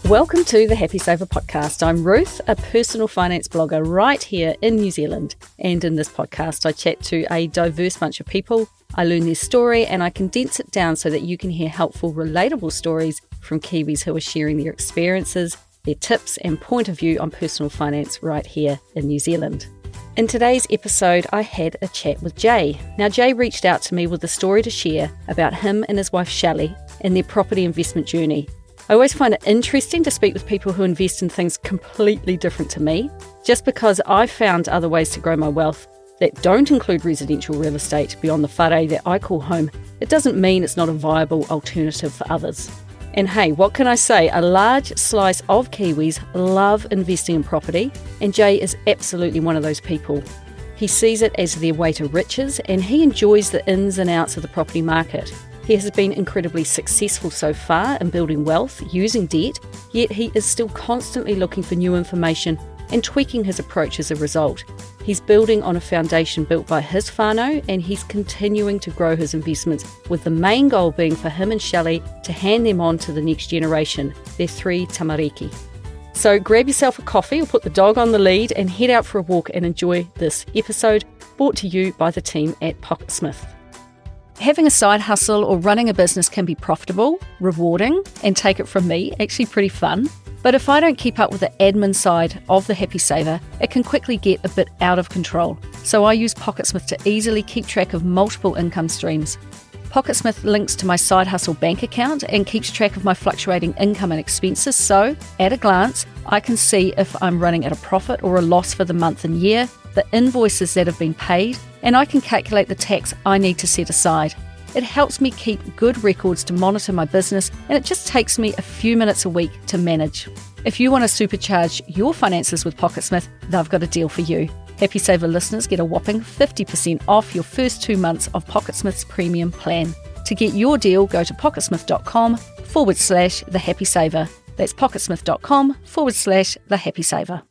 Welcome to the Happy Saver podcast. I'm Ruth, a personal finance blogger right here in New Zealand. And in this podcast, I chat to a diverse bunch of people. I learn their story and I condense it down so that you can hear helpful, relatable stories from Kiwis who are sharing their experiences, their tips and point of view on personal finance right here in New Zealand. In today's episode, I had a chat with Jay. Now, Jay reached out to me with a story to share about him and his wife Shelle and their property investment journey. I always find it interesting to speak with people who invest in things completely different to me. Just because I've found other ways to grow my wealth that don't include residential real estate beyond the whare that I call home, it doesn't mean it's not a viable alternative for others. And hey, what can I say? A large slice of Kiwis love investing in property, and Jay is absolutely one of those people. He sees it as their way to riches, and he enjoys the ins and outs of the property market. He has been incredibly successful so far in building wealth using debt, yet he is still constantly looking for new information and tweaking his approach as a result. He's building on a foundation built by his whānau, and he's continuing to grow his investments, with the main goal being for him and Shelle to hand them on to the next generation, their 3 tamariki. So grab yourself a coffee or put the dog on the lead and head out for a walk and enjoy this episode, brought to you by the team at Pocketsmith. Having a side hustle or running a business can be profitable, rewarding, and take it from me, actually pretty fun. But if I don't keep up with the admin side of the Happy Saver, it can quickly get a bit out of control. So I use Pocketsmith to easily keep track of multiple income streams. Pocketsmith links to my side hustle bank account and keeps track of my fluctuating income and expenses. So at a glance, I can see if I'm running at a profit or a loss for the month and year, the invoices that have been paid, and I can calculate the tax I need to set aside. It helps me keep good records to monitor my business, and it just takes me a few minutes a week to manage. If you want to supercharge your finances with Pocketsmith, they've got a deal for you. Happy Saver listeners get a whopping 50% off your first 2 months of Pocketsmith's premium plan. To get your deal, go to pocketsmith.com/the Happy Saver. That's pocketsmith.com/the Happy Saver.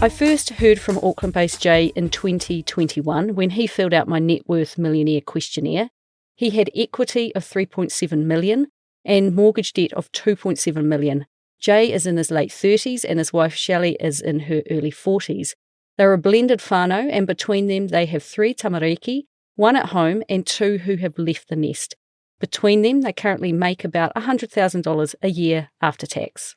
I first heard from Auckland-based Jay in 2021 when he filled out my Net Worth Millionaire questionnaire. He had equity of $3.7 million and mortgage debt of $2.7 million. Jay is in his late 30s and his wife Shelle is in her early 40s. They're a blended whānau, and between them they have 3 tamariki, 1 at home and 2 who have left the nest. Between them they currently make about $100,000 a year after tax.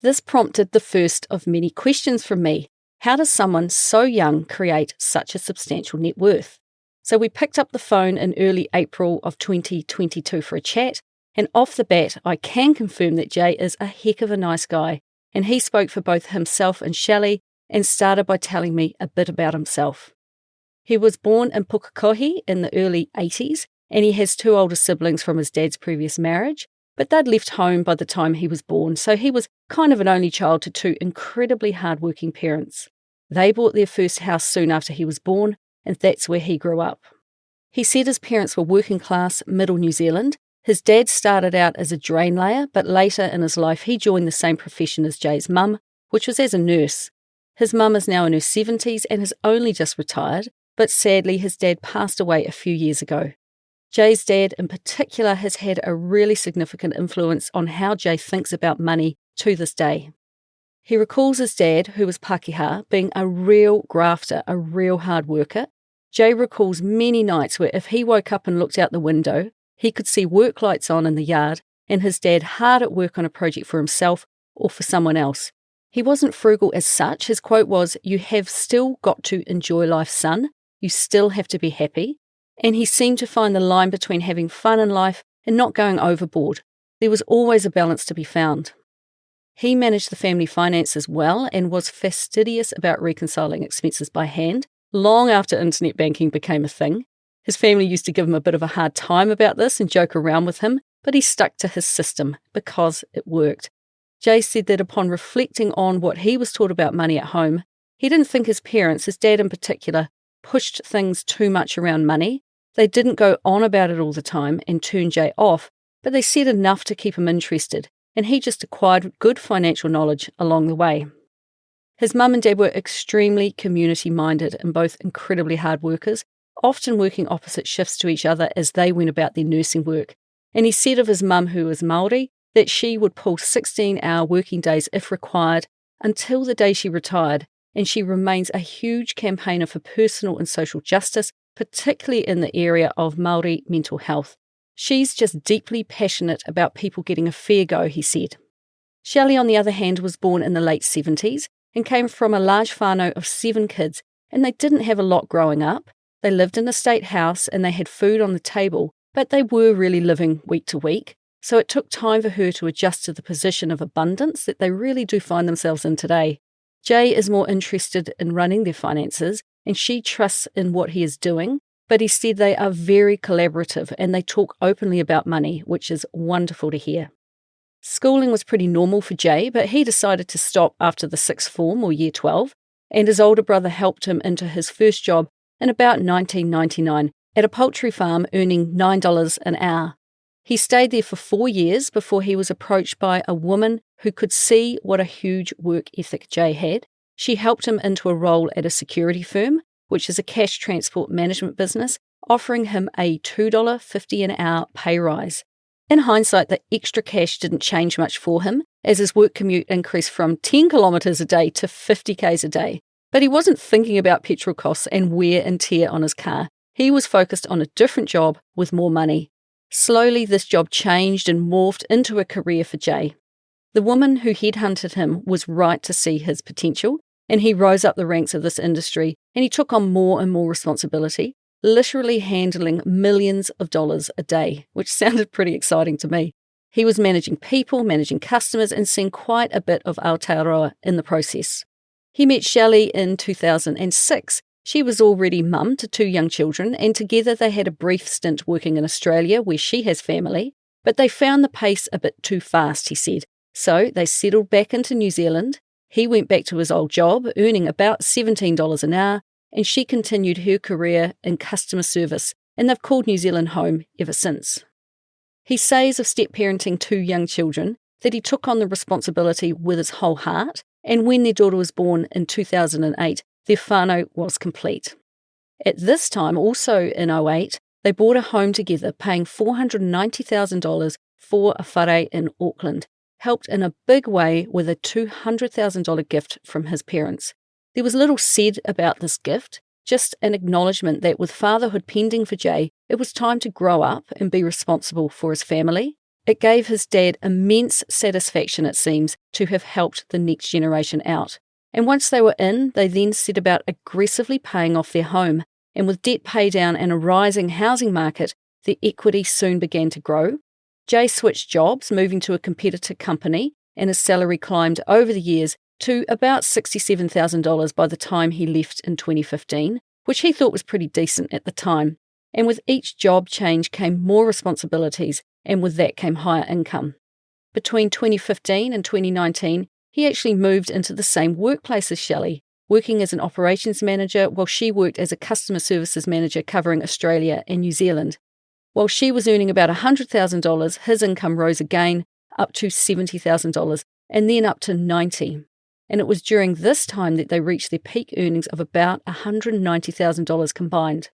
This prompted the first of many questions from me. How does someone so young create such a substantial net worth? So we picked up the phone in early April of 2022 for a chat, and off the bat I can confirm that Jay is a heck of a nice guy, and he spoke for both himself and Shelle and started by telling me a bit about himself. He was born in Pukekohe in the early 80s, and he has 2 older siblings from his dad's previous marriage, but they'd left home by the time he was born, so he was kind of an only child to 2 incredibly hard-working parents. They bought their first house soon after he was born, and that's where he grew up. He said his parents were working-class, middle New Zealand. His dad started out as a drain layer, but later in his life he joined the same profession as Jay's mum, which was as a nurse. His mum is now in her 70s and has only just retired, but sadly his dad passed away a few years ago. Jay's dad in particular has had a really significant influence on how Jay thinks about money to this day. He recalls his dad, who was Pākehā, being a real grafter, a real hard worker. Jay recalls many nights where if he woke up and looked out the window, he could see work lights on in the yard and his dad hard at work on a project for himself or for someone else. He wasn't frugal as such. His quote was, "You have still got to enjoy life, son. You still have to be happy." And he seemed to find the line between having fun in life and not going overboard. There was always a balance to be found. He managed the family finances well and was fastidious about reconciling expenses by hand, long after internet banking became a thing. His family used to give him a bit of a hard time about this and joke around with him, but he stuck to his system because it worked. Jay said that upon reflecting on what he was taught about money at home, he didn't think his parents, his dad in particular, pushed things too much around money. They didn't go on about it all the time and turn Jay off, but they said enough to keep him interested, and he just acquired good financial knowledge along the way. His mum and dad were extremely community-minded and both incredibly hard workers, often working opposite shifts to each other as they went about their nursing work. And he said of his mum, who was Māori, that she would pull 16-hour working days if required until the day she retired, and she remains a huge campaigner for personal and social justice, particularly in the area of Māori mental health. She's just deeply passionate about people getting a fair go, he said. Shelle, on the other hand, was born in the late 70s and came from a large whānau of 7 kids, and they didn't have a lot growing up. They lived in a state house and they had food on the table, but they were really living week to week. So it took time for her to adjust to the position of abundance that they really do find themselves in today. Jay is more interested in running their finances, and she trusts in what he is doing, but he said they are very collaborative and they talk openly about money, which is wonderful to hear. Schooling was pretty normal for Jay, but he decided to stop after the 6th form or year 12, and his older brother helped him into his first job in about 1999 at a poultry farm, earning $9 an hour. He stayed there for 4 years before he was approached by a woman who could see what a huge work ethic Jay had. She helped him into a role at a security firm, which is a cash transport management business, offering him a $2.50 an hour pay rise. In hindsight, the extra cash didn't change much for him, as his work commute increased from 10 kilometres a day to 50 k's a day. But he wasn't thinking about petrol costs and wear and tear on his car. He was focused on a different job with more money. Slowly, this job changed and morphed into a career for Jay. The woman who headhunted him was right to see his potential, and he rose up the ranks of this industry, and he took on more and more responsibility, literally handling millions of dollars a day, which sounded pretty exciting to me. He was managing people, managing customers, and seeing quite a bit of Aotearoa in the process. He met Shelle in 2006. She was already mum to 2 young children, and together they had a brief stint working in Australia, where she has family, but they found the pace a bit too fast, he said. So they settled back into New Zealand. He went back to his old job, earning about $17 an hour, and she continued her career in customer service, and they've called New Zealand home ever since. He says of step-parenting 2 young children that he took on the responsibility with his whole heart, and when their daughter was born in 2008, their whānau was complete. At this time, also in 2008, they bought a home together, paying $490,000 for a whare in Auckland, helped in a big way with a $200,000 gift from his parents. There was little said about this gift, just an acknowledgement that with fatherhood pending for Jay, it was time to grow up and be responsible for his family. It gave his dad immense satisfaction, it seems, to have helped the next generation out. And once they were in, they then set about aggressively paying off their home. And with debt pay down and a rising housing market, the equity soon began to grow. Jay switched jobs, moving to a competitor company, and his salary climbed over the years to about $67,000 by the time he left in 2015, which he thought was pretty decent at the time. And with each job change came more responsibilities, and with that came higher income. Between 2015 and 2019, he actually moved into the same workplace as Shelle, working as an operations manager while she worked as a customer services manager covering Australia and New Zealand. While she was earning about $100,000, his income rose again up to $70,000 and then up to $90,000. And it was during this time that they reached their peak earnings of about $190,000 combined.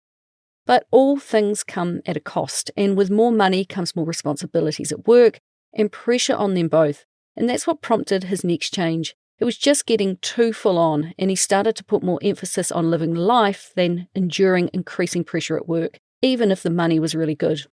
But all things come at a cost, and with more money comes more responsibilities at work and pressure on them both. And that's what prompted his next change. It was just getting too full on, and he started to put more emphasis on living life than enduring increasing pressure at work, even if the money was really good.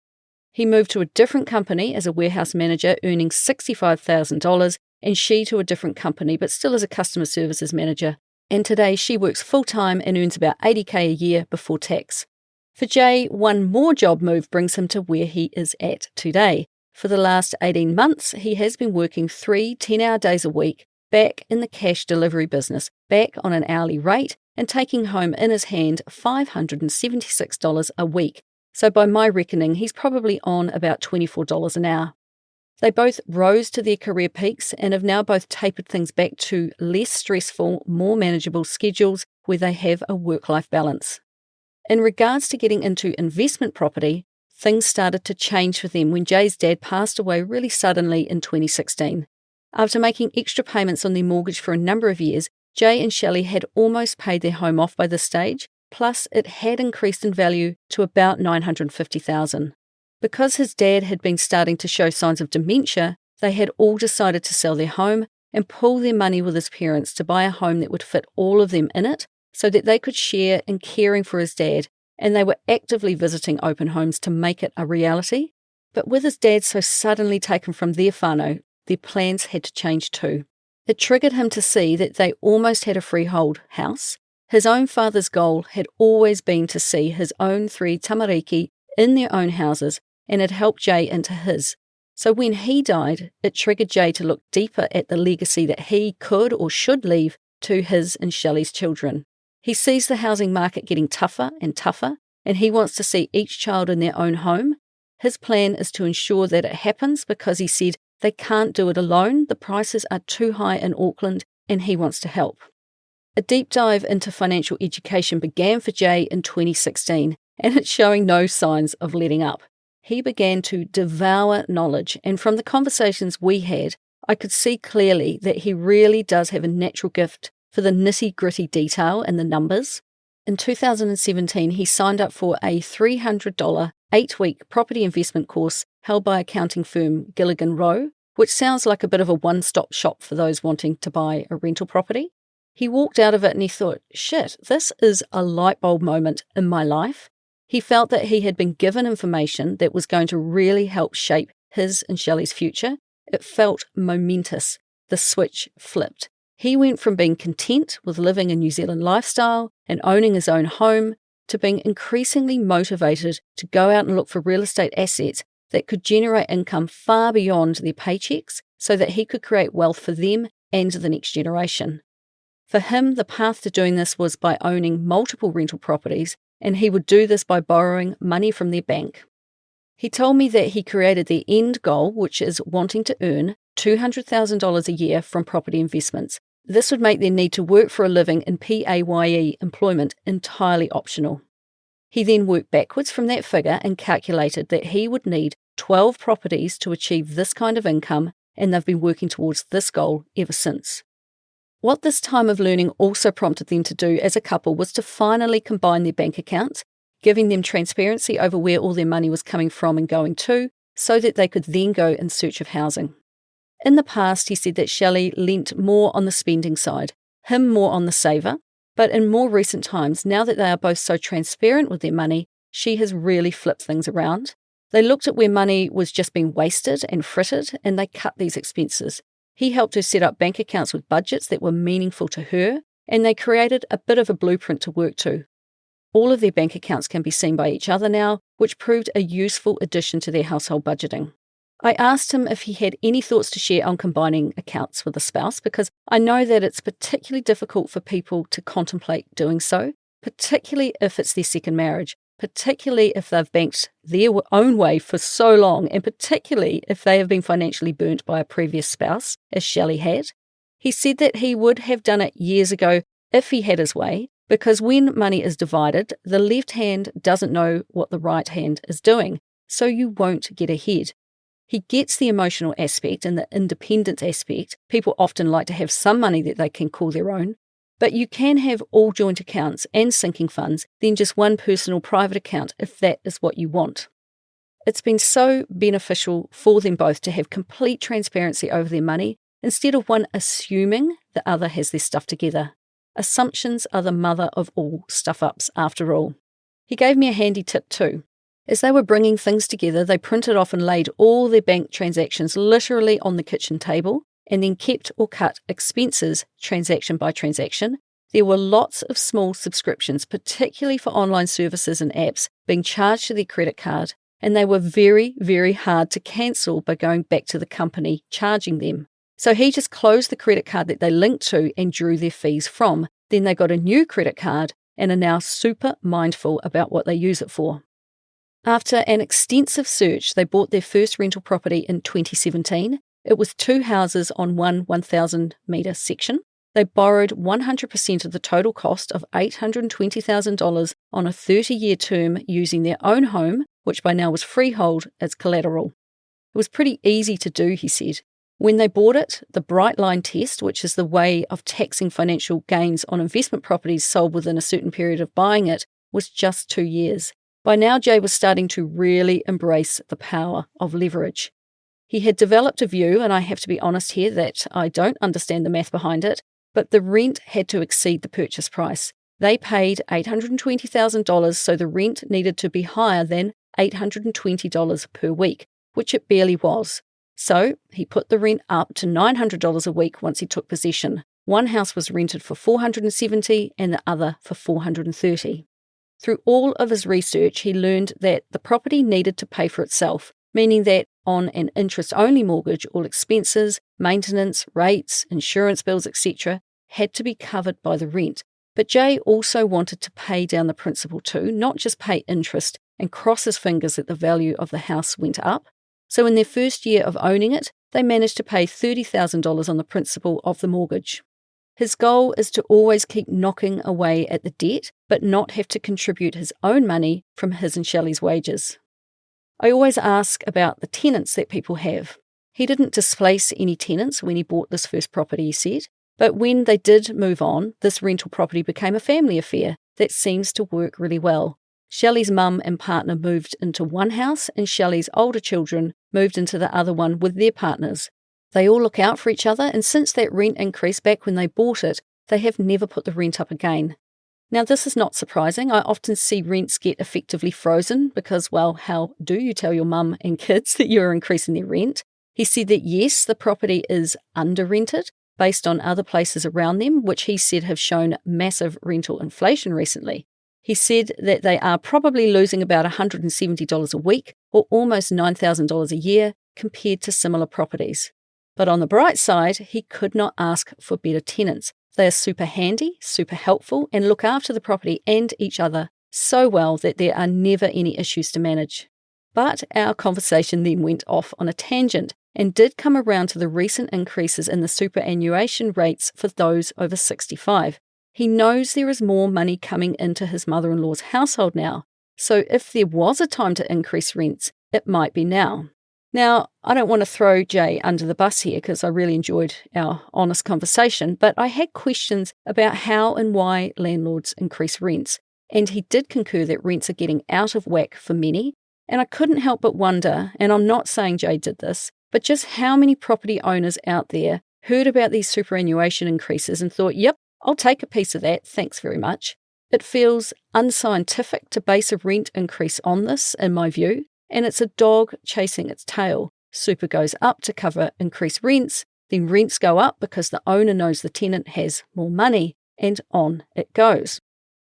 He moved to a different company as a warehouse manager, earning $65,000, and she to a different company, but still as a customer services manager. And today she works full-time and earns about $80,000 a year before tax. For Jay, one more job move brings him to where he is at today. For the last 18 months, he has been working 3 10-hour days a week, back in the cash delivery business, back on an hourly rate, and taking home in his hand $576 a week. So by my reckoning, he's probably on about $24 an hour. They both rose to their career peaks and have now both tapered things back to less stressful, more manageable schedules where they have a work-life balance. In regards to getting into investment property, things started to change for them when Jay's dad passed away really suddenly in 2016. After making extra payments on their mortgage for a number of years, Jay and Shelle had almost paid their home off by this stage, plus it had increased in value to about $950,000. Because his dad had been starting to show signs of dementia, they had all decided to sell their home and pool their money with his parents to buy a home that would fit all of them in it so that they could share in caring for his dad, and they were actively visiting open homes to make it a reality. But with his dad so suddenly taken from their whānau, their plans had to change too. It triggered him to see that they almost had a freehold house. His own father's goal had always been to see his own 3 tamariki in their own houses, and it helped Jay into his. So when he died, it triggered Jay to look deeper at the legacy that he could or should leave to his and Shelle's children. He sees the housing market getting tougher and tougher, and he wants to see each child in their own home. His plan is to ensure that it happens because he said they can't do it alone, the prices are too high in Auckland, and he wants to help. A deep dive into financial education began for Jay in 2016, and it's showing no signs of letting up. He began to devour knowledge, and from the conversations we had, I could see clearly that he really does have a natural gift for the nitty-gritty detail and the numbers. In 2017, he signed up for a $300 8-week property investment course held by accounting firm Gilligan Rowe, which sounds like a bit of a one-stop shop for those wanting to buy a rental property. He walked out of it and he thought, shit, this is a light bulb moment in my life. He felt that he had been given information that was going to really help shape his and Shelle's future. It felt momentous. The switch flipped. He went from being content with living a New Zealand lifestyle and owning his own home to being increasingly motivated to go out and look for real estate assets that could generate income far beyond their paychecks so that he could create wealth for them and the next generation. For him, the path to doing this was by owning multiple rental properties, and he would do this by borrowing money from their bank. He told me that he created the end goal, which is wanting to earn $200,000 a year from property investments. This would make their need to work for a living in PAYE employment entirely optional. He then worked backwards from that figure and calculated that he would need 12 properties to achieve this kind of income, and they've been working towards this goal ever since. What this time of learning also prompted them to do as a couple was to finally combine their bank accounts, giving them transparency over where all their money was coming from and going to, so that they could then go in search of housing. In the past, he said that Shelle lent more on the spending side, him more on the saver, but in more recent times, now that they are both so transparent with their money, she has really flipped things around. They looked at where money was just being wasted and frittered, and they cut these expenses. He helped her set up bank accounts with budgets that were meaningful to her, and they created a bit of a blueprint to work to. All of their bank accounts can be seen by each other now, which proved a useful addition to their household budgeting. I asked him if he had any thoughts to share on combining accounts with a spouse, because I know that it's particularly difficult for people to contemplate doing so, particularly if it's their second marriage, particularly if they've banked their own way for so long, and particularly if they have been financially burnt by a previous spouse, as Shelle had. He said that he would have done it years ago if he had his way, because when money is divided, the left hand doesn't know what the right hand is doing, so you won't get ahead. He gets the emotional aspect and the independent aspect. People often like to have some money that they can call their own, but you can have all joint accounts and sinking funds, then just one personal private account if that is what you want. It's been so beneficial for them both to have complete transparency over their money instead of one assuming the other has their stuff together. Assumptions are the mother of all stuff-ups after all. He gave me a handy tip too. As they were bringing things together, they printed off and laid all their bank transactions literally on the kitchen table and then kept or cut expenses transaction by transaction. There were lots of small subscriptions, particularly for online services and apps, being charged to their credit card, and they were very, very hard to cancel by going back to the company charging them. So he just closed the credit card that they linked to and drew their fees from. Then they got a new credit card and are now super mindful about what they use it for. After an extensive search, they bought their first rental property in 2017. It was 2 houses on one 1,000-metre section. They borrowed 100% of the total cost of $820,000 on a 30-year term using their own home, which by now was freehold, as collateral. It was pretty easy to do, he said. When they bought it, the bright line test, which is the way of taxing financial gains on investment properties sold within a certain period of buying it, was just 2 years. By now, Jay was starting to really embrace the power of leverage. He had developed a view, and I have to be honest here that I don't understand the math behind it, but the rent had to exceed the purchase price. They paid $820,000, so the rent needed to be higher than $820 per week, which it barely was. So he put the rent up to $900 a week once he took possession. One house was rented for $470 and the other for $430. Through all of his research, he learned that the property needed to pay for itself, meaning that on an interest-only mortgage, all expenses, maintenance, rates, insurance bills, etc., had to be covered by the rent. But Jay also wanted to pay down the principal too, not just pay interest and cross his fingers that the value of the house went up. So in their first year of owning it, they managed to pay $30,000 on the principal of the mortgage. His goal is to always keep knocking away at the debt, but not have to contribute his own money from his and Shelle's wages. I always ask about the tenants that people have. He didn't displace any tenants when he bought this first property, he said, but when they did move on, this rental property became a family affair that seems to work really well. Shelle's mum and partner moved into one house, and Shelle's older children moved into the other one with their partners. They all look out for each other, and since that rent increase back when they bought it, they have never put the rent up again. Now, this is not surprising. I often see rents get effectively frozen because, well, how do you tell your mum and kids that you're increasing their rent? He said that yes, the property is under-rented based on other places around them, which he said have shown massive rental inflation recently. He said that they are probably losing about $170 a week or almost $9,000 a year compared to similar properties. But on the bright side, he could not ask for better tenants. They are super handy, super helpful, and look after the property and each other so well that there are never any issues to manage. But our conversation then went off on a tangent and did come around to the recent increases in the superannuation rates for those over 65. He knows there is more money coming into his mother-in-law's household now, so if there was a time to increase rents, it might be now. Now, I don't want to throw Jay under the bus here because I really enjoyed our honest conversation, but I had questions about how and why landlords increase rents, and he did concur that rents are getting out of whack for many, and I couldn't help but wonder, and I'm not saying Jay did this, but just how many property owners out there heard about these superannuation increases and thought, yep, I'll take a piece of that, thanks very much. It feels unscientific to base a rent increase on this, in my view, and it's a dog chasing its tail. Super goes up to cover increased rents, then rents go up because the owner knows the tenant has more money, and on it goes.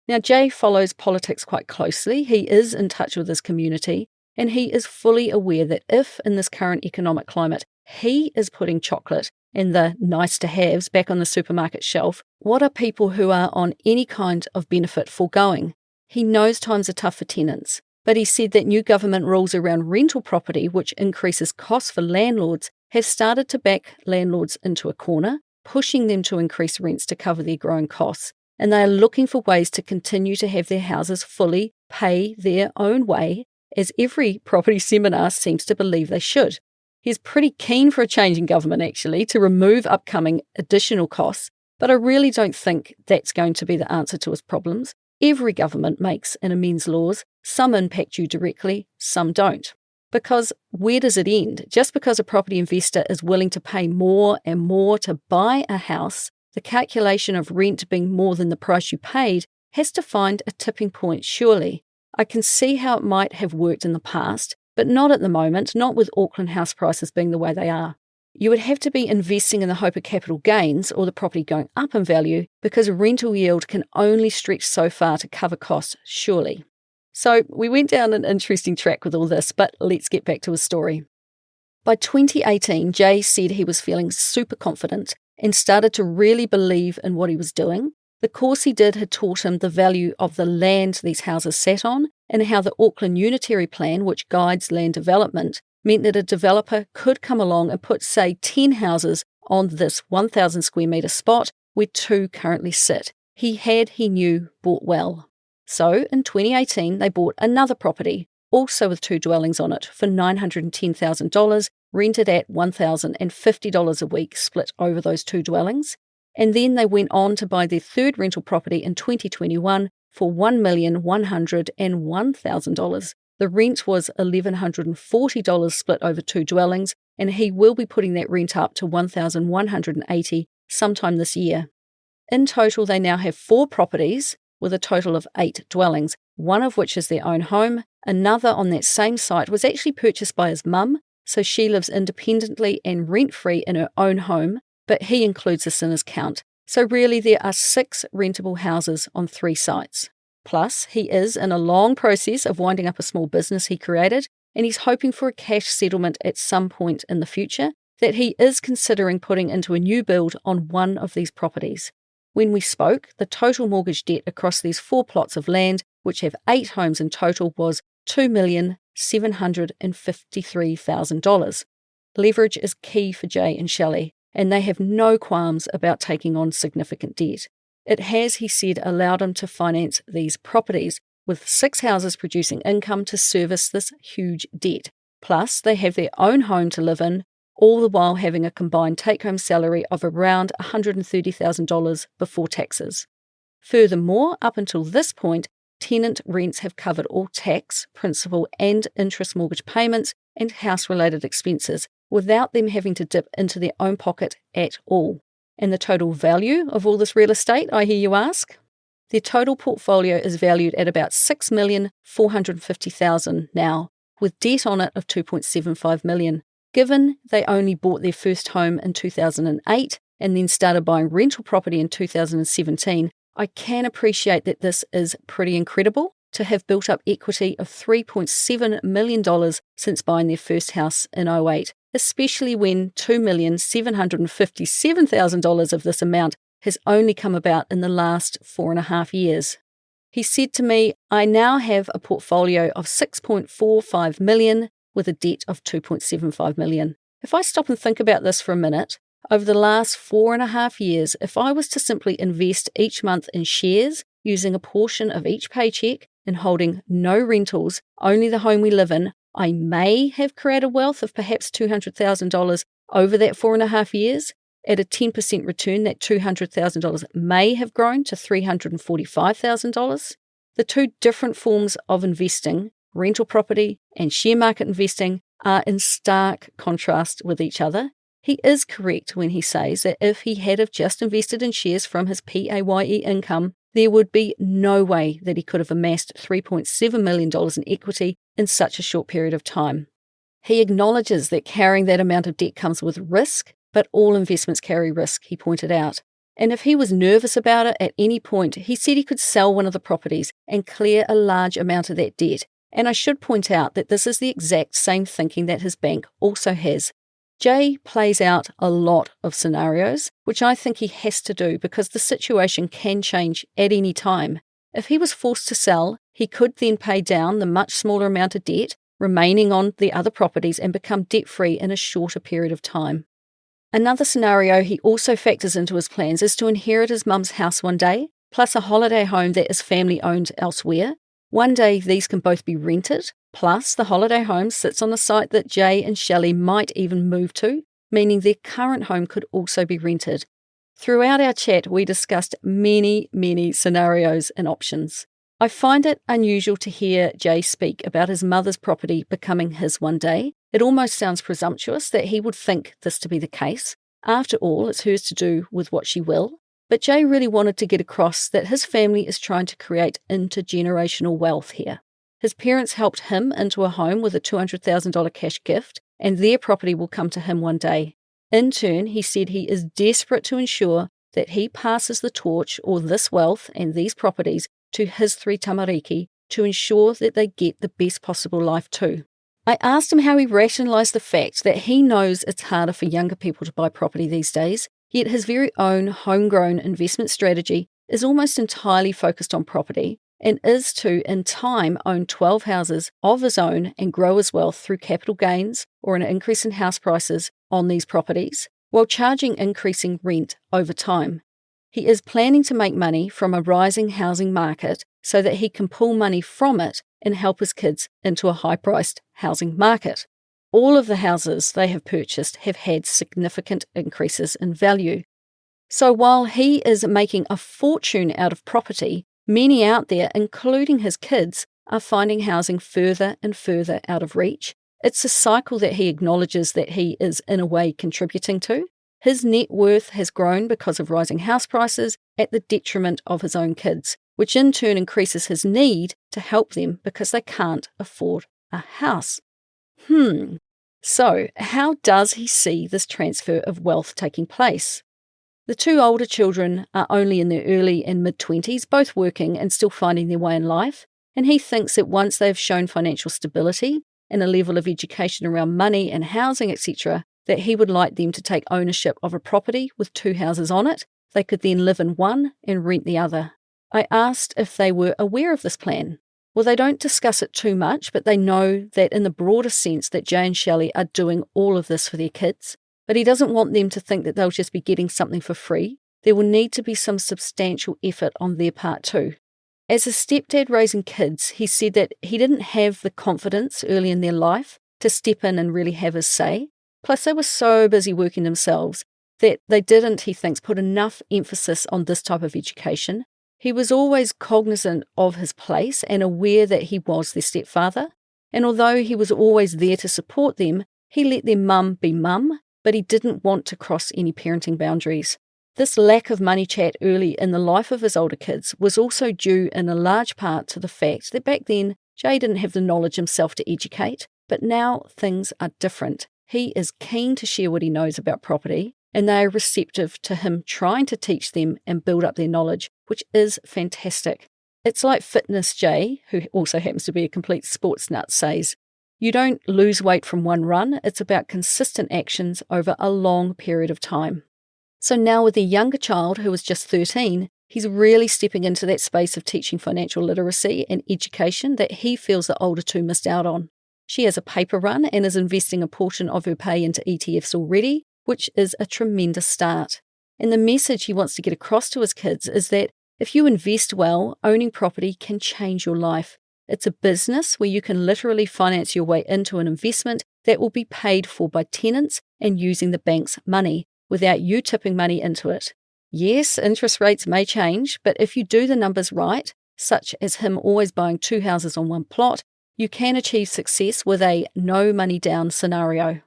Now, Jay follows politics quite closely. He is in touch with his community, and he is fully aware that if, in this current economic climate, he is putting chocolate and the nice-to-haves back on the supermarket shelf, what are people who are on any kind of benefit foregoing? He knows times are tough for tenants, but he said that new government rules around rental property, which increases costs for landlords, have started to back landlords into a corner, pushing them to increase rents to cover their growing costs, and they are looking for ways to continue to have their houses fully pay their own way, as every property seminar seems to believe they should. He's pretty keen for a change in government, actually, to remove upcoming additional costs, but I really don't think that's going to be the answer to his problems. Every government makes and amends laws. Some impact you directly, some don't. Because where does it end? Just because a property investor is willing to pay more and more to buy a house, the calculation of rent being more than the price you paid has to find a tipping point, surely. I can see how it might have worked in the past, but not at the moment, not with Auckland house prices being the way they are. You would have to be investing in the hope of capital gains or the property going up in value because rental yield can only stretch so far to cover costs, surely. So we went down an interesting track with all this, but let's get back to his story. By 2018, Jay said he was feeling super confident and started to really believe in what he was doing. The course he did had taught him the value of the land these houses sat on and how the Auckland Unitary Plan, which guides land development, meant that a developer could come along and put, say, 10 houses on this 1,000 square metre spot where 2 currently sit. He knew, bought well. So, in 2018, they bought another property, also with 2 dwellings on it, for $910,000 rented at $1,050 a week split over those two dwellings. And then they went on to buy their third rental property in 2021 for $1,101,000. The rent was $1,140 split over two dwellings, and he will be putting that rent up to $1,180 sometime this year. In total, they now have 4 properties with a total of 8 dwellings, one of which is their own home. Another on that same site was actually purchased by his mum, so she lives independently and rent-free in her own home, but he includes this in his count. So really there are 6 rentable houses on 3 sites. Plus, he is in a long process of winding up a small business he created, and he's hoping for a cash settlement at some point in the future that he is considering putting into a new build on one of these properties. When we spoke, the total mortgage debt across these 4 plots of land, which have 8 homes in total, was $2,753,000. Leverage is key for Jay and Shelle, and they have no qualms about taking on significant debt. It has, he said, allowed him to finance these properties, with 6 houses producing income to service this huge debt. Plus, they have their own home to live in, all the while having a combined take-home salary of around $130,000 before taxes. Furthermore, up until this point, tenant rents have covered all tax, principal and interest mortgage payments and house-related expenses without them having to dip into their own pocket at all. And the total value of all this real estate, I hear you ask? Their total portfolio is valued at about $6,450,000 now, with debt on it of $2.75 million. Given they only bought their first home in 2008 and then started buying rental property in 2017, I can appreciate that this is pretty incredible to have built up equity of $3.7 million since buying their first house in 2008, especially when $2,757,000 of this amount has only come about in the last 4.5 years. He said to me, I now have a portfolio of $6.45 million with a debt of $2.75 million. If I stop and think about this for a minute, over the last 4.5 years, if I was to simply invest each month in shares, using a portion of each paycheck and holding no rentals, only the home we live in, I may have created wealth of perhaps $200,000 over that 4.5 years. At a 10% return, that $200,000 may have grown to $345,000. The two different forms of investing, rental property and share market investing, are in stark contrast with each other. He is correct when he says that if he had have just invested in shares from his PAYE income, there would be no way that he could have amassed $3.7 million in equity in such a short period of time. He acknowledges that carrying that amount of debt comes with risk, but all investments carry risk, he pointed out. And if he was nervous about it at any point, he said he could sell one of the properties and clear a large amount of that debt. And I should point out that this is the exact same thinking that his bank also has. Jay plays out a lot of scenarios, which I think he has to do because the situation can change at any time. If he was forced to sell, he could then pay down the much smaller amount of debt remaining on the other properties and become debt-free in a shorter period of time. Another scenario he also factors into his plans is to inherit his mum's house one day, plus a holiday home that is family-owned elsewhere. One day these can both be rented, plus the holiday home sits on a site that Jay and Shelle might even move to, meaning their current home could also be rented. Throughout our chat, we discussed many scenarios and options. I find it unusual to hear Jay speak about his mother's property becoming his one day. It almost sounds presumptuous that he would think this to be the case. After all, it's hers to do with what she will. But Jay really wanted to get across that his family is trying to create intergenerational wealth here. His parents helped him into a home with a $200,000 cash gift, and their property will come to him one day. In turn, he said he is desperate to ensure that he passes the torch or this wealth and these properties to his 3 tamariki to ensure that they get the best possible life too. I asked him how he rationalised the fact that he knows it's harder for younger people to buy property these days, yet his very own homegrown investment strategy is almost entirely focused on property and is to, in time, own 12 houses of his own and grow his wealth through capital gains or an increase in house prices on these properties, while charging increasing rent over time. He is planning to make money from a rising housing market so that he can pull money from it and help his kids into a high-priced housing market. All of the houses they have purchased have had significant increases in value. So while he is making a fortune out of property, many out there, including his kids, are finding housing further and further out of reach. It's a cycle that he acknowledges that he is in a way contributing to. His net worth has grown because of rising house prices at the detriment of his own kids, which in turn increases his need to help them because they can't afford a house. So how does he see this transfer of wealth taking place? The two older children are only in their early and mid-20s, both working and still finding their way in life, and he thinks that once they've shown financial stability and a level of education around money and housing, etc., that he would like them to take ownership of a property with 2 houses on it. They could then live in one and rent the other. I asked if they were aware of this plan. Well, they don't discuss it too much, but they know that in the broader sense that Jay and Shelle are doing all of this for their kids. But he doesn't want them to think that they'll just be getting something for free. There will need to be some substantial effort on their part too. As a stepdad raising kids, he said that he didn't have the confidence early in their life to step in and really have his say. Plus, they were so busy working themselves that they didn't, he thinks, put enough emphasis on this type of education. He was always cognizant of his place and aware that he was their stepfather. And although he was always there to support them, he let their mum be mum, but he didn't want to cross any parenting boundaries. This lack of money chat early in the life of his older kids was also due in a large part to the fact that back then Jay didn't have the knowledge himself to educate, but now things are different. He is keen to share what he knows about property, and they are receptive to him trying to teach them and build up their knowledge, which is fantastic. It's like Fitness Jay, who also happens to be a complete sports nut, says, you don't lose weight from one run, it's about consistent actions over a long period of time. So now with their younger child, who is just 13, he's really stepping into that space of teaching financial literacy and education that he feels the older two missed out on. She has a paper run and is investing a portion of her pay into ETFs already, which is a tremendous start. And the message he wants to get across to his kids is that if you invest well, owning property can change your life. It's a business where you can literally finance your way into an investment that will be paid for by tenants and using the bank's money without you tipping money into it. Yes, interest rates may change, but if you do the numbers right, such as him always buying 2 houses on one plot, you can achieve success with a no money down scenario.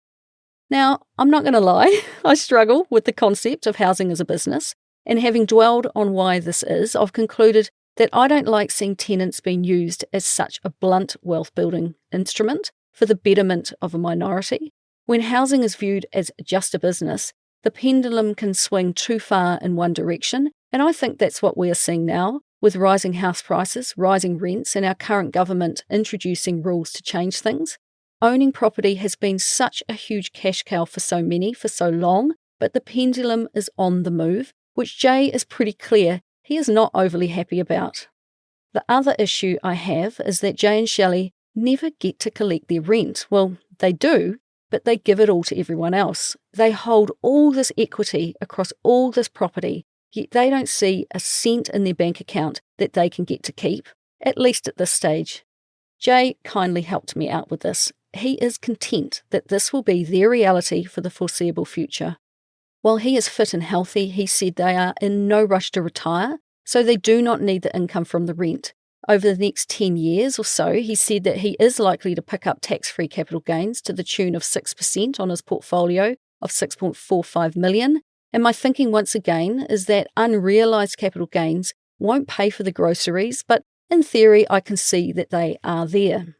Now, I'm not going to lie, I struggle with the concept of housing as a business, and having dwelled on why this is, I've concluded that I don't like seeing tenants being used as such a blunt wealth-building instrument for the betterment of a minority. When housing is viewed as just a business, the pendulum can swing too far in one direction, and I think that's what we are seeing now, with rising house prices, rising rents, and our current government introducing rules to change things. Owning property has been such a huge cash cow for so many for so long, but the pendulum is on the move, which Jay is pretty clear he is not overly happy about. The other issue I have is that Jay and Shelle never get to collect their rent. Well, they do, but they give it all to everyone else. They hold all this equity across all this property, yet they don't see a cent in their bank account that they can get to keep, at least at this stage. Jay kindly helped me out with this. He is content that this will be their reality for the foreseeable future. While he is fit and healthy, he said they are in no rush to retire, so they do not need the income from the rent. Over the next 10 years or so, he said that he is likely to pick up tax-free capital gains to the tune of 6% on his portfolio of $6.45 million. And my thinking once again is that unrealised capital gains won't pay for the groceries, but in theory I can see that they are there.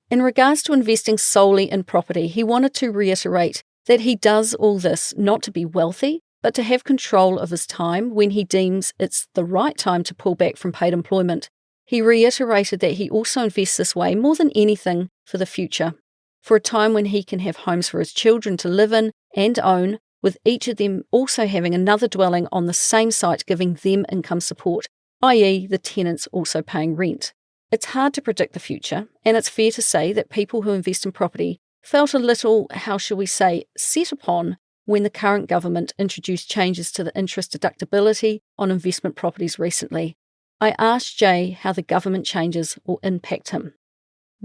In regards to investing solely in property, he wanted to reiterate that he does all this not to be wealthy, but to have control of his time when he deems it's the right time to pull back from paid employment. He reiterated that he also invests this way more than anything for the future, for a time when he can have homes for his children to live in and own, with each of them also having another dwelling on the same site giving them income support, i.e. the tenants also paying rent. It's hard to predict the future, and it's fair to say that people who invest in property felt a little, how shall we say, set upon when the current government introduced changes to the interest deductibility on investment properties recently. I asked Jay how the government changes will impact him.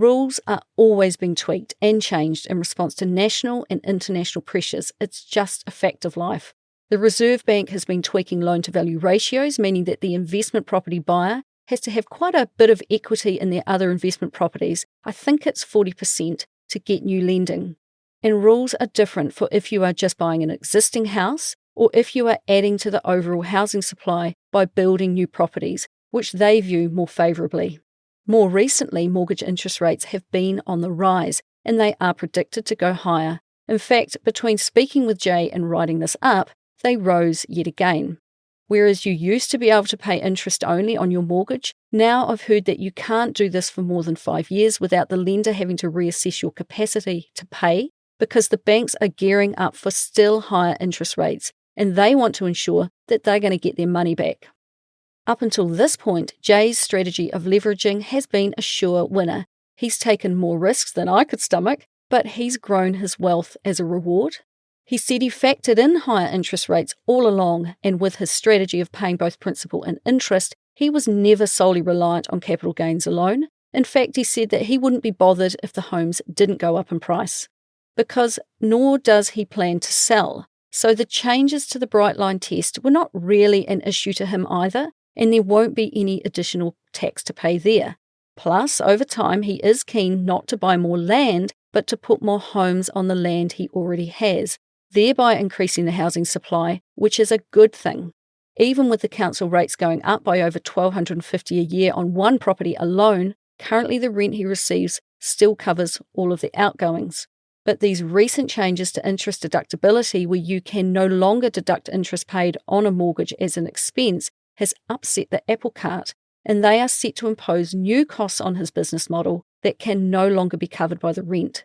Rules are always being tweaked and changed in response to national and international pressures. It's just a fact of life. The Reserve Bank has been tweaking loan-to-value ratios, meaning that the investment property buyer has to have quite a bit of equity in their other investment properties. I think it's 40% to get new lending. And rules are different for if you are just buying an existing house or if you are adding to the overall housing supply by building new properties, which they view more favourably. More recently, mortgage interest rates have been on the rise, and they are predicted to go higher. In fact, between speaking with Jay and writing this up, they rose yet again. Whereas you used to be able to pay interest only on your mortgage, now I've heard that you can't do this for more than 5 years without the lender having to reassess your capacity to pay, because the banks are gearing up for still higher interest rates, and they want to ensure that they're going to get their money back. Up until this point, Jay's strategy of leveraging has been a sure winner. He's taken more risks than I could stomach, but he's grown his wealth as a reward. He said he factored in higher interest rates all along, and with his strategy of paying both principal and interest, he was never solely reliant on capital gains alone. In fact, he said that he wouldn't be bothered if the homes didn't go up in price, because nor does he plan to sell. So the changes to the Bright Line test were not really an issue to him either, and there won't be any additional tax to pay there. Plus, over time, he is keen not to buy more land, but to put more homes on the land he already has, thereby increasing the housing supply, which is a good thing. Even with the council rates going up by over $1,250 a year on one property alone, currently the rent he receives still covers all of the outgoings. But these recent changes to interest deductibility, where you can no longer deduct interest paid on a mortgage as an expense, has upset the apple cart, and they are set to impose new costs on his business model that can no longer be covered by the rent.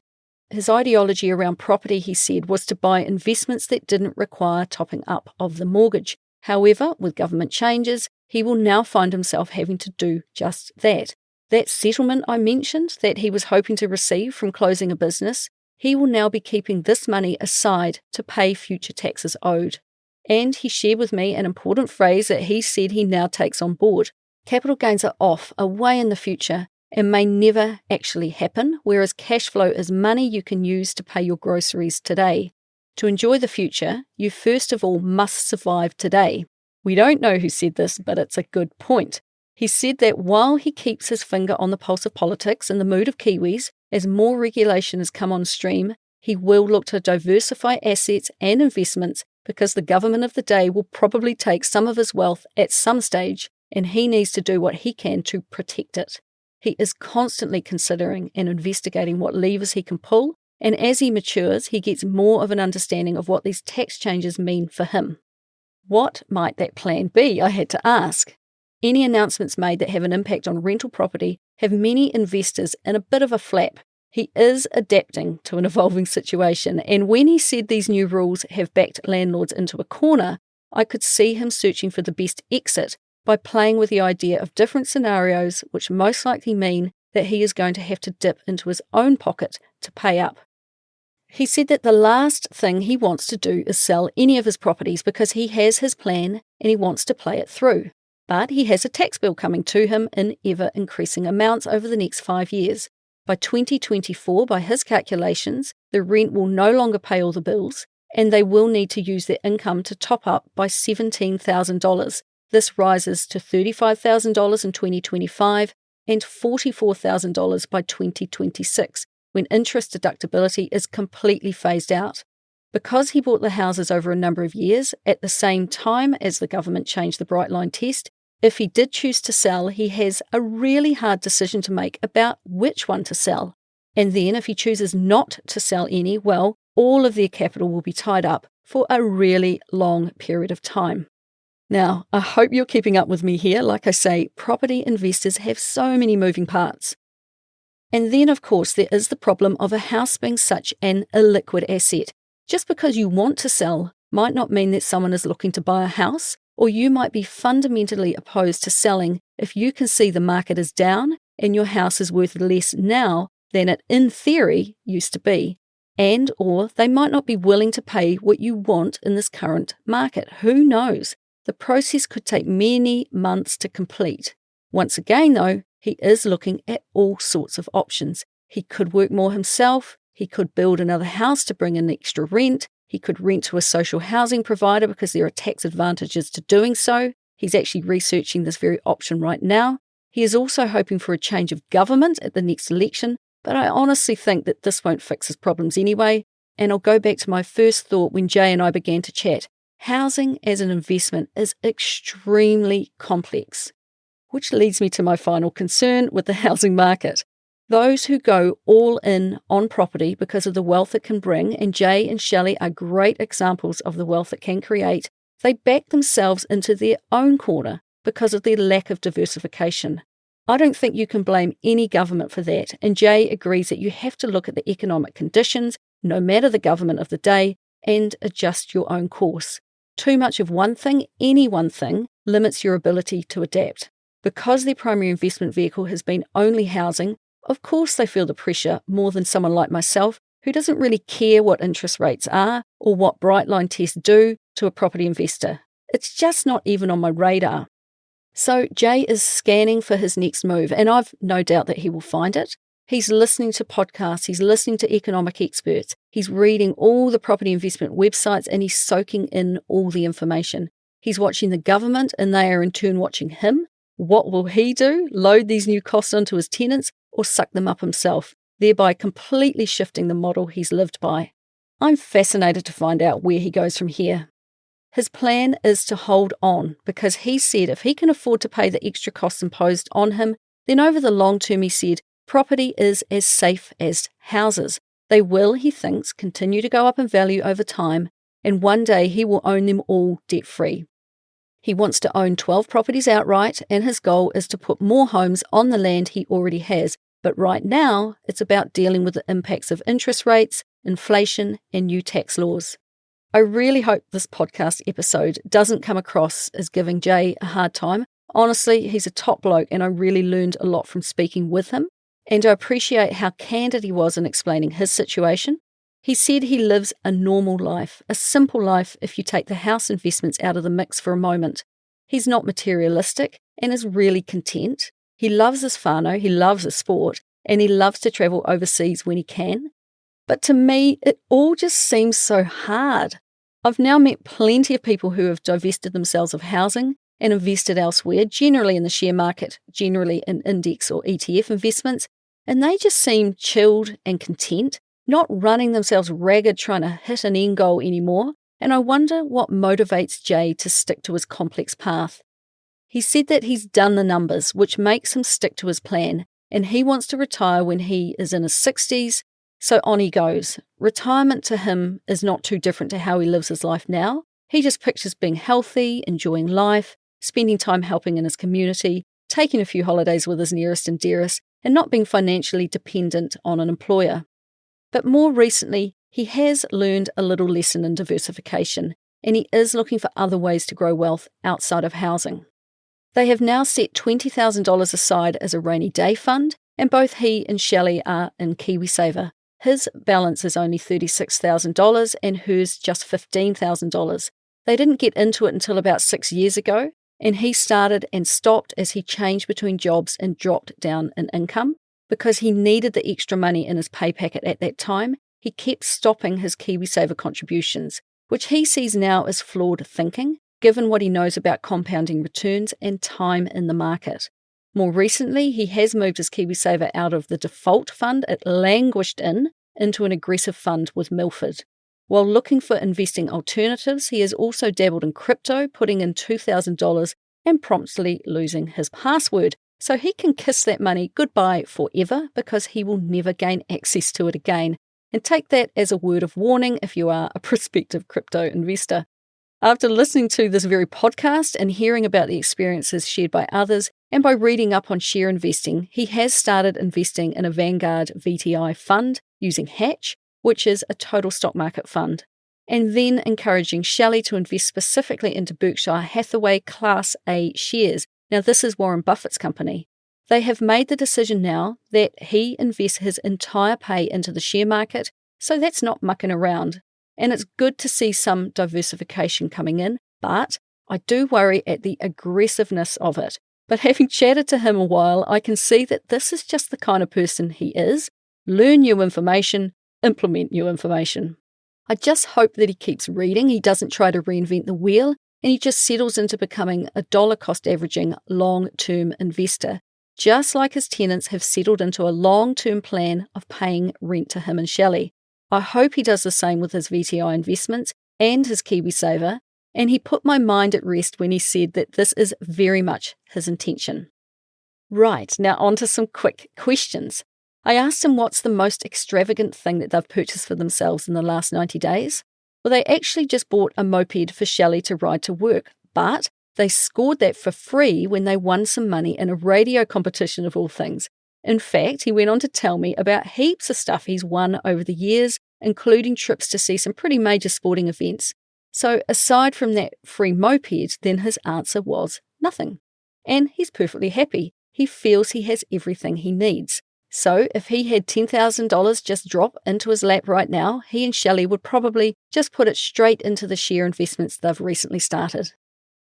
His ideology around property, he said, was to buy investments that didn't require topping up of the mortgage. However, with government changes, he will now find himself having to do just that. That settlement I mentioned that he was hoping to receive from closing a business, he will now be keeping this money aside to pay future taxes owed. And he shared with me an important phrase that he said he now takes on board. Capital gains are off, away in the future, and may never actually happen, whereas cash flow is money you can use to pay your groceries today. To enjoy the future, you first of all must survive today. We don't know who said this, but it's a good point. He said that while he keeps his finger on the pulse of politics and the mood of Kiwis, as more regulation has come on stream, he will look to diversify assets and investments, because the government of the day will probably take some of his wealth at some stage, and he needs to do what he can to protect it. He is constantly considering and investigating what levers he can pull, and as he matures, he gets more of an understanding of what these tax changes mean for him. What might that plan be, I had to ask. Any announcements made that have an impact on rental property have many investors in a bit of a flap. He is adapting to an evolving situation, and when he said these new rules have backed landlords into a corner, I could see him searching for the best exit by playing with the idea of different scenarios, which most likely mean that he is going to have to dip into his own pocket to pay up. He said that the last thing he wants to do is sell any of his properties because he has his plan and he wants to play it through. But he has a tax bill coming to him in ever-increasing amounts over the next 5 years. By 2024, by his calculations, the rent will no longer pay all the bills, and they will need to use their income to top up by $17,000. This rises to $35,000 in 2025 and $44,000 by 2026, when interest deductibility is completely phased out. Because he bought the houses over a number of years, at the same time as the government changed the Bright Line test, if he did choose to sell, he has a really hard decision to make about which one to sell. And then if he chooses not to sell any, well, all of their capital will be tied up for a really long period of time. Now, I hope you're keeping up with me here. Like I say, property investors have so many moving parts. And then, of course, there is the problem of a house being such an illiquid asset. Just because you want to sell might not mean that someone is looking to buy a house, or you might be fundamentally opposed to selling if you can see the market is down and your house is worth less now than it, in theory, used to be. And or they might not be willing to pay what you want in this current market. Who knows? The process could take many months to complete. Once again, though, he is looking at all sorts of options. He could work more himself. He could build another house to bring in extra rent. He could rent to a social housing provider because there are tax advantages to doing so. He's actually researching this very option right now. He is also hoping for a change of government at the next election, but I honestly think that this won't fix his problems anyway. And I'll go back to my first thought when Jay and I began to chat. Housing as an investment is extremely complex, which leads me to my final concern with the housing market. Those who go all in on property because of the wealth it can bring, and Jay and Shelle are great examples of the wealth it can create, they back themselves into their own corner because of their lack of diversification. I don't think you can blame any government for that, and Jay agrees that you have to look at the economic conditions, no matter the government of the day, and adjust your own course. Too much of one thing, any one thing, limits your ability to adapt. Because their primary investment vehicle has been only housing, of course they feel the pressure more than someone like myself who doesn't really care what interest rates are or what bright line tests do to a property investor. It's just not even on my radar. So Jay is scanning for his next move, and I've no doubt that he will find it. He's listening to podcasts, he's listening to economic experts, he's reading all the property investment websites, and he's soaking in all the information. He's watching the government, and they are in turn watching him. What will he do? Load these new costs onto his tenants or suck them up himself, thereby completely shifting the model he's lived by? I'm fascinated to find out where he goes from here. His plan is to hold on because he said if he can afford to pay the extra costs imposed on him, then over the long term, he said, property is as safe as houses. They will, he thinks, continue to go up in value over time, and one day he will own them all debt-free. He wants to own 12 properties outright, and his goal is to put more homes on the land he already has. But right now, it's about dealing with the impacts of interest rates, inflation, and new tax laws. I really hope this podcast episode doesn't come across as giving Jay a hard time. Honestly, he's a top bloke, and I really learned a lot from speaking with him. And I appreciate how candid he was in explaining his situation. He said he lives a normal life, a simple life if you take the house investments out of the mix for a moment. He's not materialistic and is really content. He loves his whānau, he loves his sport, and he loves to travel overseas when he can. But to me, it all just seems so hard. I've now met plenty of people who have divested themselves of housing and invested elsewhere, generally in the share market, generally in index or ETF investments, and they just seem chilled and content, not running themselves ragged trying to hit an end goal anymore, and I wonder what motivates Jay to stick to his complex path. He said that he's done the numbers, which makes him stick to his plan, and he wants to retire when he is in his 60s, so on he goes. Retirement to him is not too different to how he lives his life now. He just pictures being healthy, enjoying life, spending time helping in his community, taking a few holidays with his nearest and dearest, and not being financially dependent on an employer. But more recently, he has learned a little lesson in diversification, and he is looking for other ways to grow wealth outside of housing. They have now set $20,000 aside as a rainy day fund, and both he and Shelle are in KiwiSaver. His balance is only $36,000 and hers just $15,000. They didn't get into it until about 6 years ago, and he started and stopped as he changed between jobs and dropped down in income. Because he needed the extra money in his pay packet at that time, he kept stopping his KiwiSaver contributions, which he sees now as flawed thinking, given what he knows about compounding returns and time in the market. More recently, he has moved his KiwiSaver out of the default fund it languished in into an aggressive fund with Milford. While looking for investing alternatives, he has also dabbled in crypto, putting in $2,000 and promptly losing his password. So he can kiss that money goodbye forever because he will never gain access to it again. And take that as a word of warning if you are a prospective crypto investor. After listening to this very podcast and hearing about the experiences shared by others, and by reading up on share investing, he has started investing in a Vanguard VTI fund using Hatch, which is a total stock market fund, and then encouraging Shelle to invest specifically into Berkshire Hathaway Class A shares. Now, this is Warren Buffett's company. They have made the decision now that he invests his entire pay into the share market, so that's not mucking around. And it's good to see some diversification coming in, but I do worry at the aggressiveness of it. But having chatted to him a while, I can see that this is just the kind of person he is. Learn new information, implement new information. I just hope that he keeps reading, he doesn't try to reinvent the wheel, and he just settles into becoming a dollar cost averaging long-term investor, just like his tenants have settled into a long-term plan of paying rent to him and Shelle. I hope he does the same with his VTI investments and his KiwiSaver, and he put my mind at rest when he said that this is very much his intention. Right, now on to some quick questions. I asked him what's the most extravagant thing that they've purchased for themselves in the last 90 days. Well, they actually just bought a moped for Shelle to ride to work, but they scored that for free when they won some money in a radio competition of all things. In fact, he went on to tell me about heaps of stuff he's won over the years, including trips to see some pretty major sporting events. So aside from that free moped, then his answer was nothing. And he's perfectly happy. He feels he has everything he needs. So if he had $10,000 just drop into his lap right now, he and Shelle would probably just put it straight into the share investments they've recently started.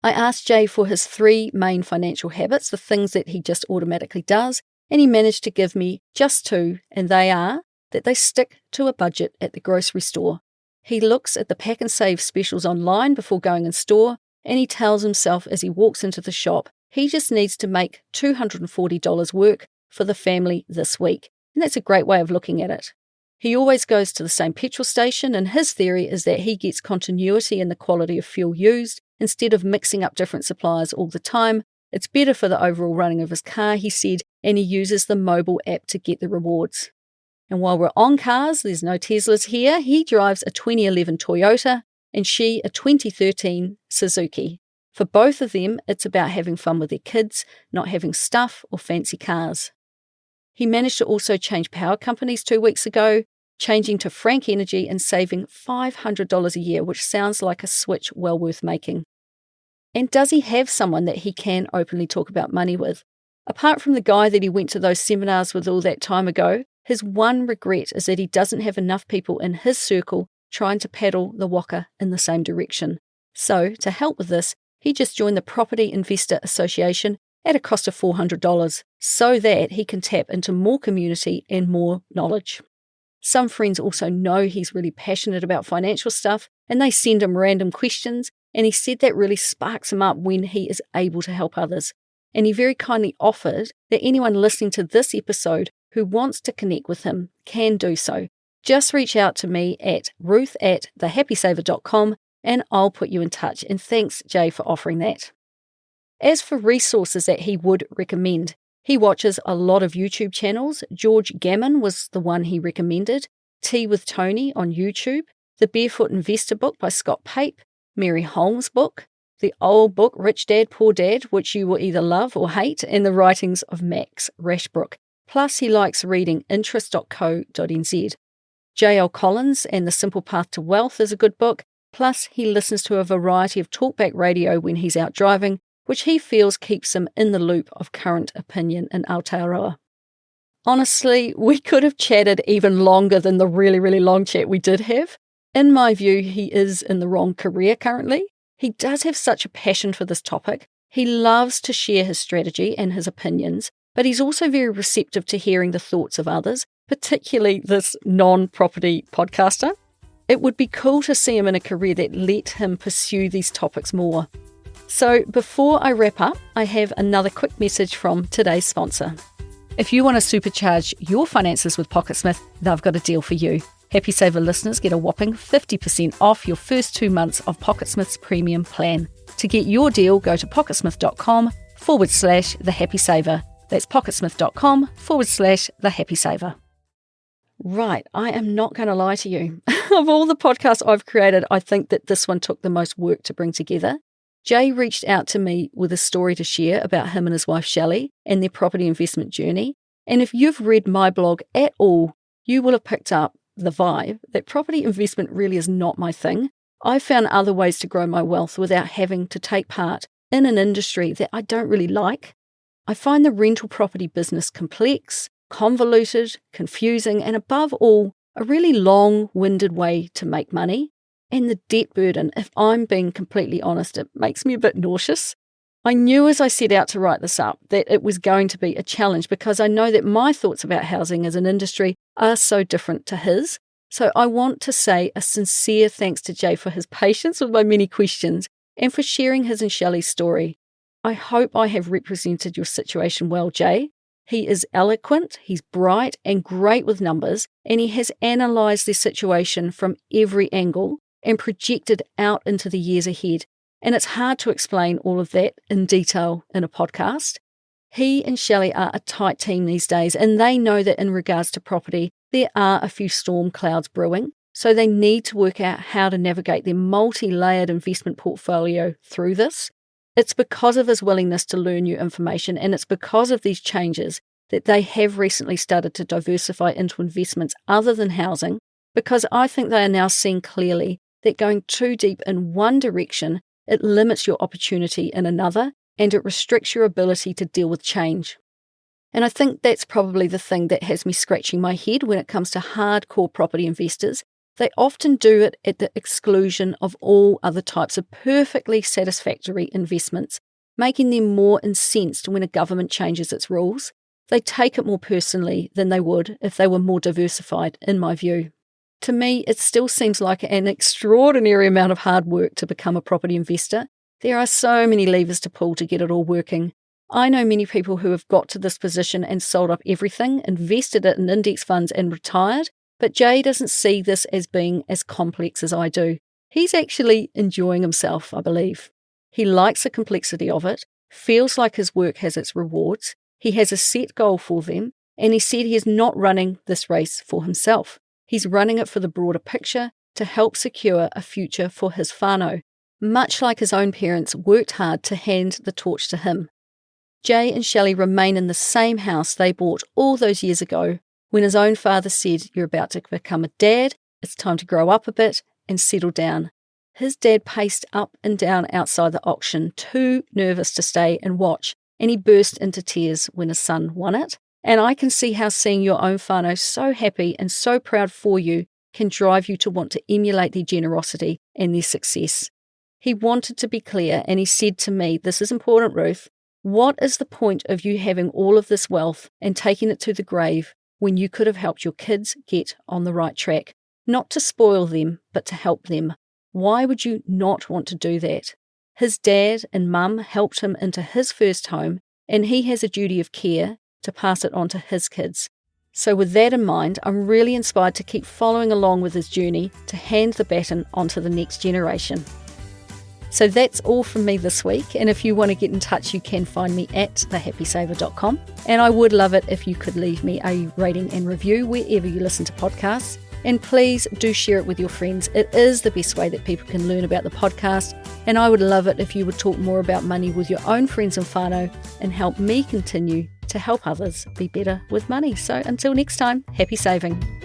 I asked Jay for his 3 main financial habits, the things that he just automatically does, and he managed to give me just 2, and they are that they stick to a budget at the grocery store. He looks at the pack and save specials online before going in store, and he tells himself as he walks into the shop, he just needs to make $240 work for the family this week, and that's a great way of looking at it. He always goes to the same petrol station, and his theory is that he gets continuity in the quality of fuel used instead of mixing up different suppliers all the time. It's better for the overall running of his car, he said, and he uses the mobile app to get the rewards. And while we're on cars, there's no Teslas here. He drives a 2011 Toyota and she a 2013 Suzuki. For both of them, it's about having fun with their kids, not having stuff or fancy cars. He managed to also change power companies 2 weeks ago, changing to Frank Energy and saving $500 a year, which sounds like a switch well worth making. And does he have someone that he can openly talk about money with? Apart from the guy that he went to those seminars with all that time ago, his one regret is that he doesn't have enough people in his circle trying to paddle the waka in the same direction. So, to help with this, he just joined the Property Investor Association at a cost of $400 so that he can tap into more community and more knowledge. Some friends also know he's really passionate about financial stuff and they send him random questions, and he said that really sparks him up when he is able to help others. And he very kindly offered that anyone listening to this episode who wants to connect with him can do so. Just reach out to me at ruth@thehappysaver.com and I'll put you in touch. And thanks, Jay, for offering that. As for resources that he would recommend, he watches a lot of YouTube channels. George Gammon was the one he recommended, Tea with Tony on YouTube, The Barefoot Investor book by Scott Pape, Mary Holmes' book, the old book Rich Dad, Poor Dad, which you will either love or hate, and the writings of Max Rashbrook. Plus, he likes reading interest.co.nz. J.L. Collins and The Simple Path to Wealth is a good book. Plus, he listens to a variety of talkback radio when he's out driving, which he feels keeps him in the loop of current opinion in Aotearoa. Honestly, we could have chatted even longer than the really, really long chat we did have. In my view, he is in the wrong career currently. He does have such a passion for this topic. He loves to share his strategy and his opinions, but he's also very receptive to hearing the thoughts of others, particularly this non-property podcaster. It would be cool to see him in a career that let him pursue these topics more. So before I wrap up, I have another quick message from today's sponsor. If you want to supercharge your finances with PocketSmith, they've got a deal for you. Happy Saver listeners get a whopping 50% off your first 2 months of PocketSmith's premium plan. To get your deal, go to pocketsmith.com/thehappysaver. That's pocketsmith.com/thehappysaver. Right, I am not going to lie to you. Of all the podcasts I've created, I think that this one took the most work to bring together. Jay reached out to me with a story to share about him and his wife Shelle and their property investment journey. And if you've read my blog at all, you will have picked up the vibe that property investment really is not my thing. I found other ways to grow my wealth without having to take part in an industry that I don't really like. I find the rental property business complex, convoluted, confusing, and above all, a really long-winded way to make money. And the debt burden, if I'm being completely honest, it makes me a bit nauseous. I knew as I set out to write this up that it was going to be a challenge because I know that my thoughts about housing as an industry are so different to his. So I want to say a sincere thanks to Jay for his patience with my many questions and for sharing his and Shelle's story. I hope I have represented your situation well, Jay. He is eloquent, he's bright and great with numbers, and he has analysed their situation from every angle and projected out into the years ahead. And it's hard to explain all of that in detail in a podcast. He and Shelle are a tight team these days, and they know that in regards to property, there are a few storm clouds brewing, so they need to work out how to navigate their multi-layered investment portfolio through this. It's because of his willingness to learn new information, and it's because of these changes that they have recently started to diversify into investments other than housing, because I think they are now seeing clearly that going too deep in one direction, it limits your opportunity in another, and it restricts your ability to deal with change. And I think that's probably the thing that has me scratching my head when it comes to hardcore property investors. They often do it at the exclusion of all other types of perfectly satisfactory investments, making them more incensed when a government changes its rules. They take it more personally than they would if they were more diversified, in my view. To me, it still seems like an extraordinary amount of hard work to become a property investor. There are so many levers to pull to get it all working. I know many people who have got to this position and sold up everything, invested it in index funds and retired, but Jay doesn't see this as being as complex as I do. He's actually enjoying himself, I believe. He likes the complexity of it, feels like his work has its rewards, he has a set goal for them, and he said he is not running this race for himself. He's running it for the broader picture to help secure a future for his whānau, much like his own parents worked hard to hand the torch to him. Jay and Shelle remain in the same house they bought all those years ago when his own father said, "You're about to become a dad, it's time to grow up a bit and settle down." His dad paced up and down outside the auction, too nervous to stay and watch, and he burst into tears when his son won it. And I can see how seeing your own whānau so happy and so proud for you can drive you to want to emulate their generosity and their success. He wanted to be clear, and he said to me, "This is important, Ruth. What is the point of you having all of this wealth and taking it to the grave when you could have helped your kids get on the right track? Not to spoil them, but to help them. Why would you not want to do that?" His dad and mum helped him into his first home, and he has a duty of care to pass it on to his kids. So with that in mind, I'm really inspired to keep following along with his journey to hand the baton onto the next generation. So that's all from me this week, and if you want to get in touch, you can find me at thehappysaver.com, and I would love it if you could leave me a rating and review wherever you listen to podcasts, and please do share it with your friends. It is the best way that people can learn about the podcast, and I would love it if you would talk more about money with your own friends and whānau and help me continue to help others be better with money. So until next time, happy saving.